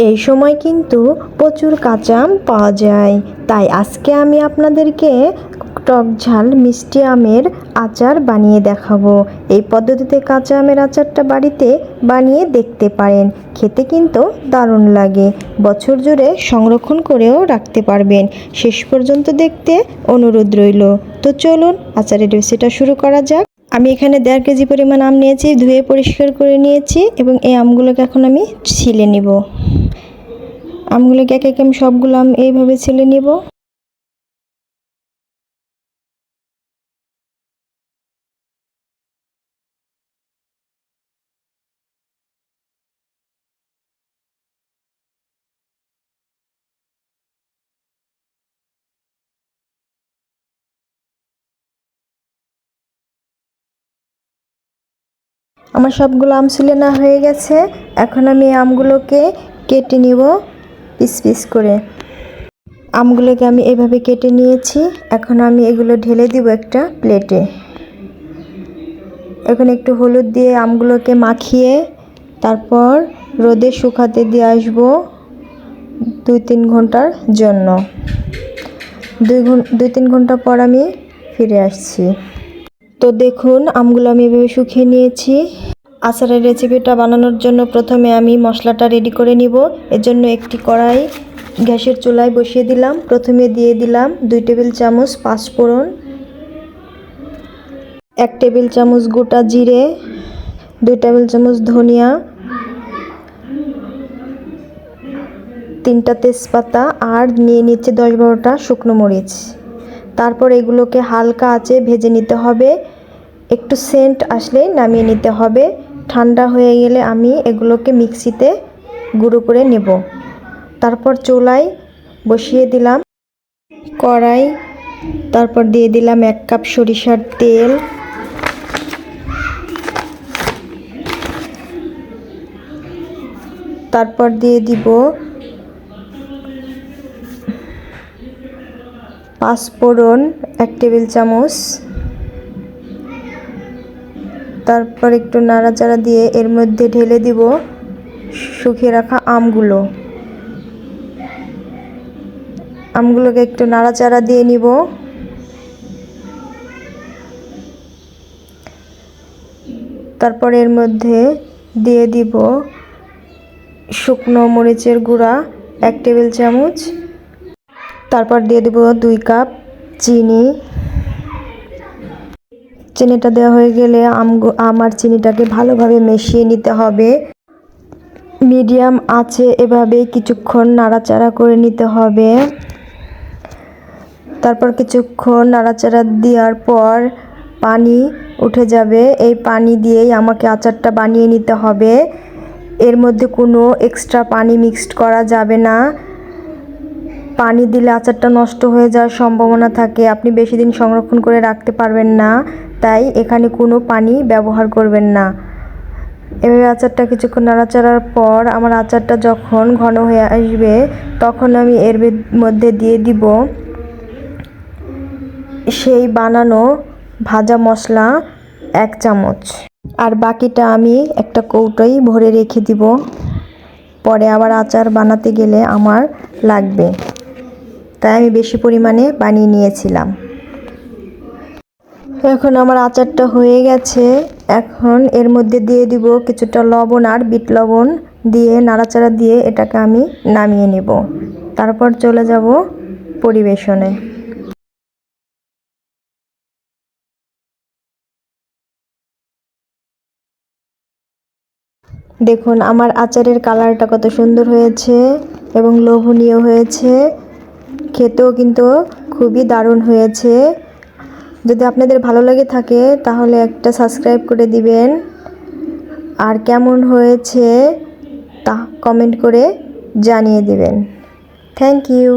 এই সময় কিন্তু প্রচুর কাঁচা আম পাওয়া যায়, তাই আজকে আমি আপনাদেরকে টক ঝাল মিষ্টি আমের আচার বানিয়ে দেখাবো। এই পদ্ধতিতে কাঁচা আমের আচারটা বাড়িতে বানিয়ে দেখতে পারেন, খেতে কিন্তু দারুণ লাগে। বছর জুড়ে সংরক্ষণ করেও রাখতে পারবেন। শেষ পর্যন্ত দেখতে অনুরোধ রইল। তো চলুন আচারের রেসিপিটা শুরু করা যাক। আমি এখানে 1.5 কেজি পরিমাণ আম নিয়েছি, ধুয়ে পরিষ্কার করে নিয়েছি এবং এই আমগুলোকে এখন আমি ছিলে নিব। আমগুলোকে এক এক আমি সবগুলো আম এইভাবে ছিলে নিব। আমার সবগুলো আম ছিলে না হয়ে গেছে, এখন আমি আমগুলোকে কেটে নিব পিস পিস করে। আমগুলোকে আমি এভাবে কেটে নিয়েছি, এখন আমি এগুলো ঢেলে দিব একটা প্লেটে। এখন একটু হলুদ দিয়ে আমগুলোকে মাখিয়ে তারপর রোদে শুকাতে দিয়ে আসবো 2-3 ঘন্টার জন্য। 2-3 ঘন্টা পর আমি ফিরে আসছি। তো দেখুন আমগুলো আমি এভাবে শুকিয়ে নিয়েছি। আচারের রেসিপিটা বানানোর জন্য প্রথমে আমি মশলাটা রেডি করে নিব। এর জন্য একটি কড়াই গ্যাসের চুলায় বসিয়ে দিলাম। প্রথমে দিয়ে দিলাম 2 টেবিল চামচ পাঁচফোড়ন, 1 টেবিল চামচ গোটা জিরে, 2 টেবিল চামচ ধনিয়া, 3টা তেজপাতা আর নিয়ে নিচ্ছে 10-12টা শুকনো মরিচ। তারপর এগুলোকে হালকা আঁচে ভেজে নিতে হবে। একটু সেন্ট আসলে নামিয়ে নিতে হবে। ঠান্ডা হয়ে গেলে আমি এগুলোকে মিক্সিতে গুঁড়ো করে নেব। তারপর চুলায় বসিয়ে দিলাম কড়াই, তারপর দিয়ে দিলাম 1 কাপ সরিষার তেল, তারপর দিয়ে দিব পাঁচফোড়ন 1 টেবিল চামচ, তারপর একটু নাড়াচাড়া দিয়ে এর মধ্যে ঢেলে দিব শুকিয়ে রাখা আমগুলোকে একটু নাড়াচাড়া দিয়ে নিব। তারপর এর মধ্যে দিয়ে দিব শুকনো মরিচের গুঁড়া 1 টেবিল চামচ, তারপর দিয়ে দেব 2 কাপ চিনি। চিনিটা দেওয়া হয়ে গেলে আর চিনিটাকে ভালোভাবে মিশিয়ে নিতে হবে। মিডিয়াম আঁচে এভাবে কিছুক্ষণ নাড়াচাড়া করে নিতে হবে। তারপর কিছুক্ষণ নাড়াচাড়া দেওয়ার পর পানি উঠে যাবে। এই পানি দিয়েই আমাকে আচারটা বানিয়ে নিতে হবে। এর মধ্যে কোনো এক্সট্রা পানি মিক্সড করা যাবে না। পানি দিলে আচারটা নষ্ট হয়ে যাওয়ার সম্ভাবনা থাকে, আপনি বেশি দিন সংরক্ষণ করে রাখতে পারবেন না, তাই এখানে কোনো পানি ব্যবহার করবেন না। এভাবে আচারটা কিছুক্ষণ নাড়াচাড়ার পর আমার আচারটা যখন ঘন হয়ে আসবে তখন আমি এর মধ্যে দিয়ে দিব সেই বানানো ভাজা মশলা 1 চামচ, আর বাকিটা আমি একটা কৌটোয় ভরে রেখে দিব। পরে আবার আচার বানাতে গেলে আমার লাগবে, তাই আমি বেশি পরিমাণে বানিয়ে নিয়েছিলাম। এখন আমার আচারটা হয়ে গেছে। এখন এর মধ্যে দিয়ে দিব কিছুটা লবণ আর বিট লবণ দিয়ে নাড়াচাড়া দিয়ে এটাকে আমি নামিয়ে নেব। তারপর চলে যাব পরিবেশনে। দেখুন আমার আচারের কালারটা কত সুন্দর হয়েছে এবং লোভনীয় হয়েছে, খেতেও কিন্তু খুবই দারুণ হয়েছে। যদি আপনাদের ভালো লেগে থাকে তাহলে একটা সাবস্ক্রাইব করে দিবেন, আর কেমন হয়েছে তা কমেন্ট করে জানিয়ে দিবেন। Thank you.